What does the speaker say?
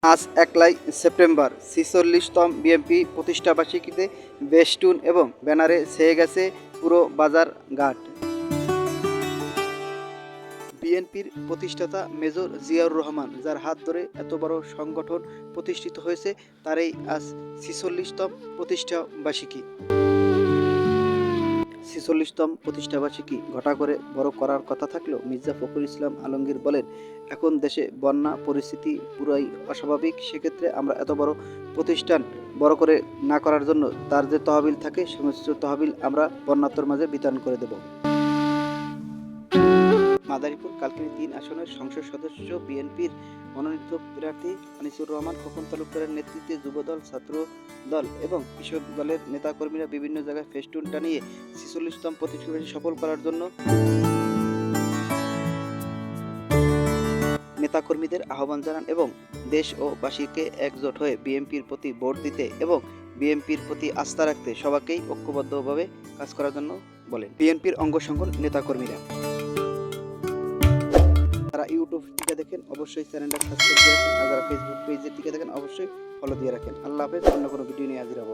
আজ ১লাই September ৪৬তম BNP প্রতিষ্ঠাবার্ষিকীতে বেস্টুন এবং ব্যানারে ছেয়ে গেছে পুরো বাজার ঘাট। বিএনপির প্রতিষ্ঠাতা মেজর জিয়াউর রহমান, যার হাত ধরে এত বড় সংগঠন প্রতিষ্ঠিত হয়েছে, তারই আজ ৪৬তম প্রতিষ্ঠাবার্ষিকী। ৪৬তম প্রতিষ্ঠাবার্ষিকী ঘটা করে বড় করার কথা থাকলেও মির্জা ফখরুল ইসলাম আলমগীর বলেন, এখন দেশে বন্যা পরিস্থিতি পুরাই অস্বাভাবিক। সেক্ষেত্রে আমরা এত বড় প্রতিষ্ঠান বড় করে না করার জন্য তার যে তহবিল থাকে, সমস্ত তহবিল আমরা বন্যার্তর মাঝে বিতরণ করে দেব। মাদারীপুর কালকিনি ৩ আসনের সংসদ সদস্য বিএনপির মনোনীত প্রার্থী আনিসুর রহমান খোকন তালুকদারের নেতৃত্বে যুবদল, ছাত্র দল এবং কৃষক দলের নেতাকর্মীরা বিভিন্ন জায়গায় ফেস্টুন টানিয়ে ৪৬তম প্রতিষ্ঠাবার্ষিকী সফল করার জন্য নেতাকর্মীদের আহ্বান জানান এবং দেশ ও বাসীকে একজোট হয়ে বিএনপির প্রতি ভোট দিতে এবং বিএনপির প্রতি আস্থা রাখতে সবাইকেই ঐক্যবদ্ধভাবে কাজ করার জন্য বলেন বিএনপির অঙ্গ সংগঠন নেতাকর্মীরা। যারা ইউটিউব থেকে দেখেন অবশ্যই চ্যানেলটা সাবস্ক্রাইব করে রাখেন, আর যারা ফেসবুক পেজের থেকে দেখেন অবশ্যই ফলো দিয়ে রাখেন। আল্লাহ হাফেজ। অন্য কোনো ভিডিও নিয়ে হাজির হব।